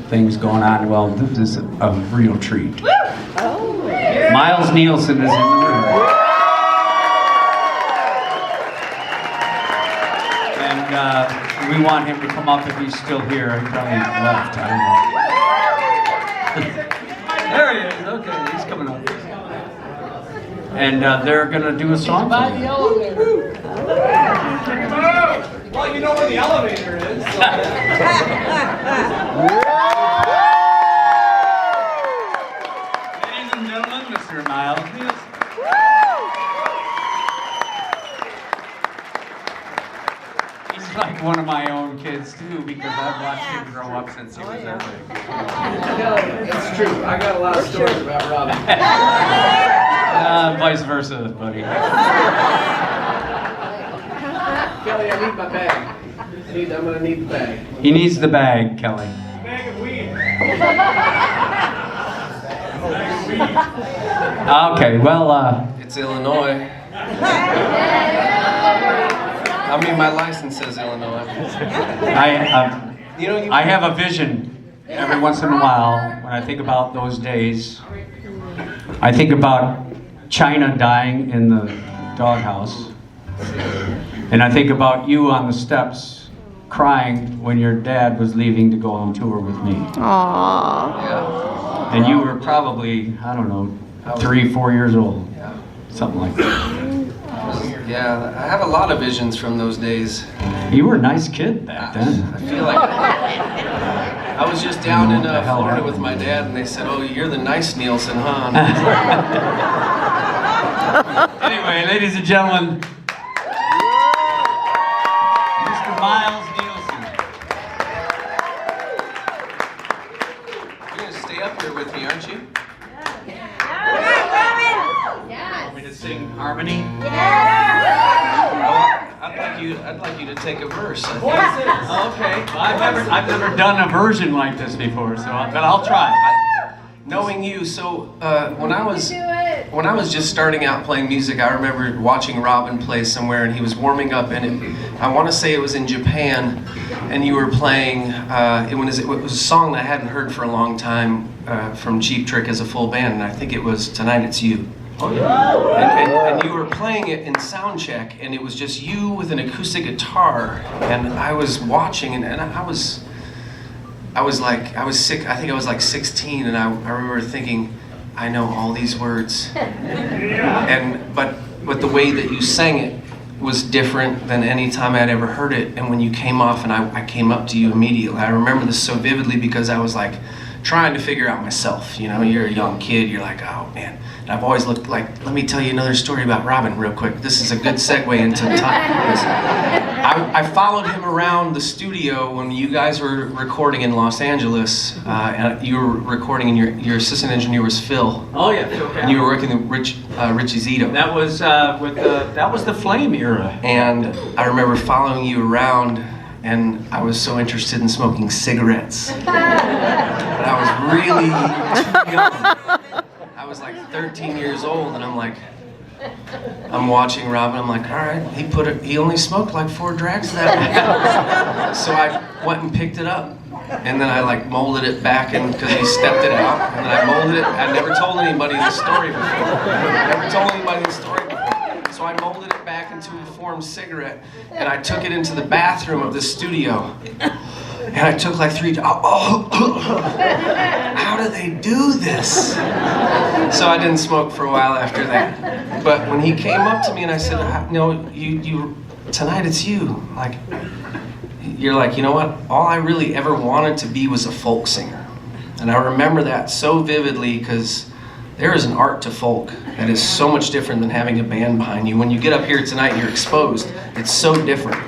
things going on. Well, this is a real treat. Miles Nielsen is in the room. And we want him to come up if he's still here. He probably left, I don't know. There he is, okay, he's coming up. And they're gonna do a song for you. Well, you know where the elevator is. So. Ladies and gentlemen, Mr. Miles Nielsen. He's like one of my own kids too, because I've watched him grow up since he was that big. It's true. I got a lot of stories about Robin. Vice versa, buddy. Kelly, I need my bag. I'm gonna need the bag. He needs the bag, Kelly. Bag of weed. Okay, well, It's Illinois. I mean, my license says Illinois. I have a vision every once in a while when I think about those days. I think about China dying in the doghouse. And I think about you on the steps crying when your dad was leaving to go on tour with me. Aww. Yeah. And you were probably, I don't know, 3, 4 years old. Yeah. Something like that. Yeah, I have a lot of visions from those days. You were a nice kid back then. I feel like I was just down in Florida with my dad, and they said, "Oh, you're the nice Nielsen, huh?" Anyway, ladies and gentlemen, Mr. Miles Nielsen. You're gonna stay up here with me, aren't you? Want me to sing harmony? I'd like you to take a verse. I think. Okay. I've never done a version like this before, but I'll try. Knowing you, so when I was just starting out playing music, I remember watching Robin play somewhere, and he was warming up, and I want to say it was in Japan, and you were playing. It was a song that I hadn't heard for a long time from Cheap Trick as a full band, and I think it was "Tonight It's You." Oh yeah. And you were playing it in sound check, and it was just you with an acoustic guitar, and I was watching, and I was sick. I think I was like 16, and I remember thinking, I know all these words, but the way that you sang it was different than any time I'd ever heard it. And when you came off, and I came up to you immediately, I remember this so vividly because I was like trying to figure out myself. You know, you're a young kid, you're like, oh man. And I've always looked like, let me tell you another story about Robin real quick. This is a good segue into time. I followed him around the studio when you guys were recording in Los Angeles. And you were recording, and your assistant engineer was Phil. Oh yeah. Okay. And you were working with Richie Zito. That was that was the Flame era. And I remember following you around, and I was so interested in smoking cigarettes. And I was really too young. I was like 13 years old, and I'm I'm watching Robin. I'm like, all right, he only smoked like 4 drags that night. So I went and picked it up, and then I like molded it back in because he stepped it out, and then I molded it. I never told anybody the story before. So I molded it back into a formed cigarette, and I took it into the bathroom of the studio. And I took like 3, how do they do this? So I didn't smoke for a while after that. But when he came up to me and I said, no, you tonight it's you. Like, you're like, you know what? All I really ever wanted to be was a folk singer. And I remember that so vividly because there is an art to folk that is so much different than having a band behind you. When you get up here tonight, you're exposed. It's so different.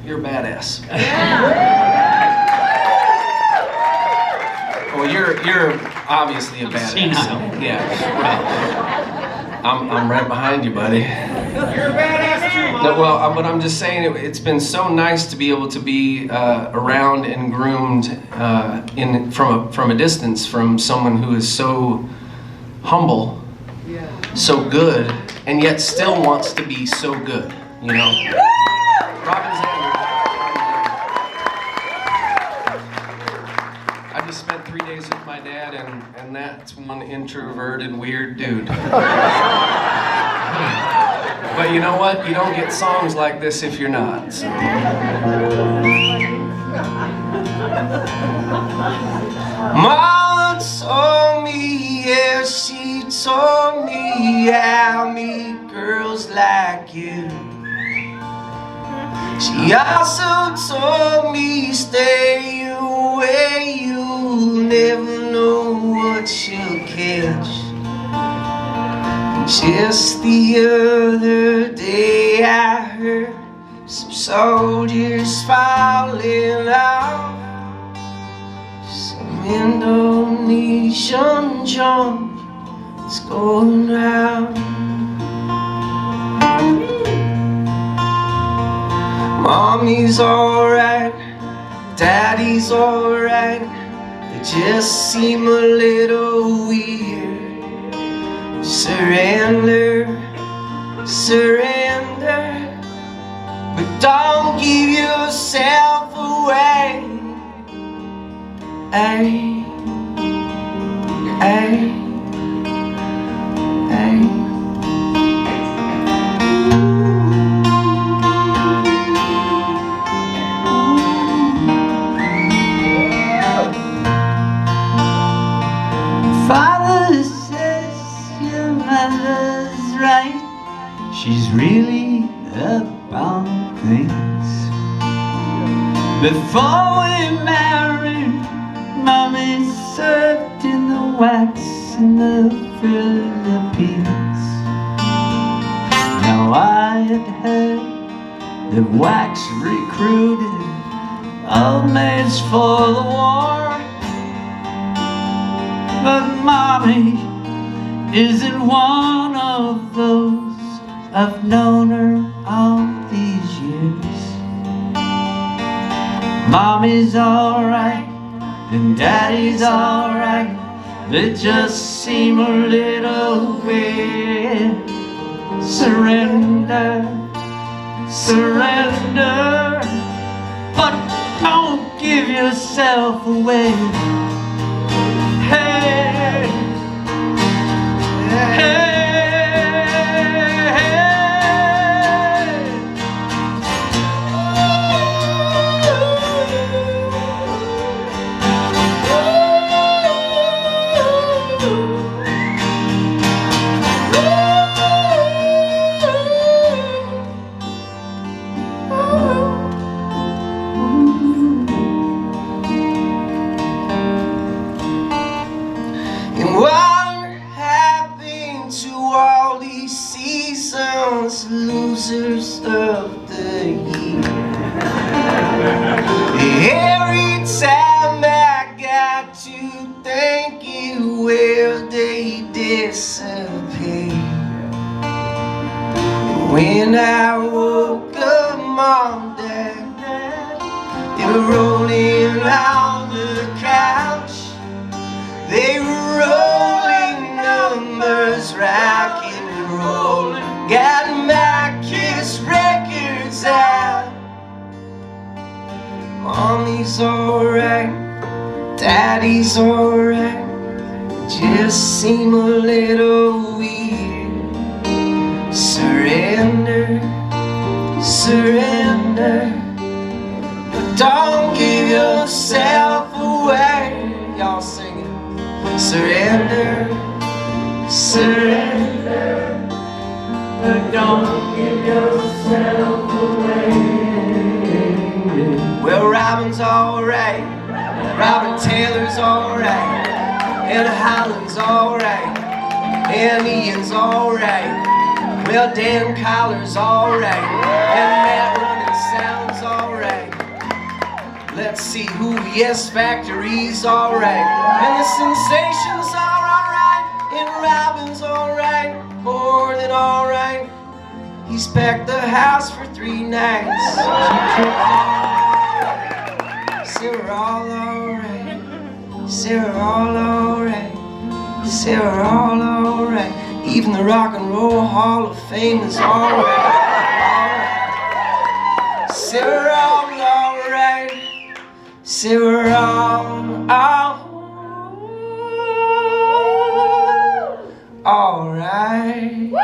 You're badass. Well, you're obviously a badass. Yeah. I'm right behind you, buddy. You're a badass too, Mom. No, well, but I'm just saying it's been so nice to be able to be around and groomed from a distance from someone who is so humble, so good, and yet still wants to be so good. You know. Robin Zander. spent 3 days with my dad, and that's one introverted, weird dude. But you know what? You don't get songs like this if you're not. So. Mama told me, yeah, she told me how meet girls like you. She also told me stay away, you'll never know what you'll catch. Just the other day I heard some soldiers falling off some Indonesian junk that's going round. Mommy's alright, Daddy's alright, they just seem a little weird. Surrender, surrender, but don't give yourself away. Ay, ay, ay. Father says your mother's right. She's really about things. Before we married, Mommy served in the wax in the Philippines. Now I had heard that wax recruited old maids for the war. But Mommy isn't one of those. I've known her all these years. Mommy's alright and Daddy's alright. They just seem a little weird. Surrender, surrender, but don't give yourself away. Hey, hey. And what happened to all these seasons, losers of the year? Every time I got to thank you, well, they disappear. When I woke up Monday, they were rolling on the couch. They were rolling numbers, rocking and rolling. Got my Kiss records out. Mommy's alright, Daddy's alright, just seem a little weird. Surrender, surrender, but don't give yourself away. Y'all sing it. Surrender, surrender, but don't give yourself away. Well, Robin's alright, Robin Taylor's alright, and Holland's alright, and Ian's alright. Well, Dan Collar's alright, and Matt Running Sound's alright. Let's see who Yes Factory's alright, and the Sensations are alright, and Robin's alright, more than alright. He's packed the house for 3 nights. Say we're all alright, say we're all alright, say we're all alright. Even the Rock and Roll Hall of Fame is alright, alright. Say we're all alright, say we're all alright.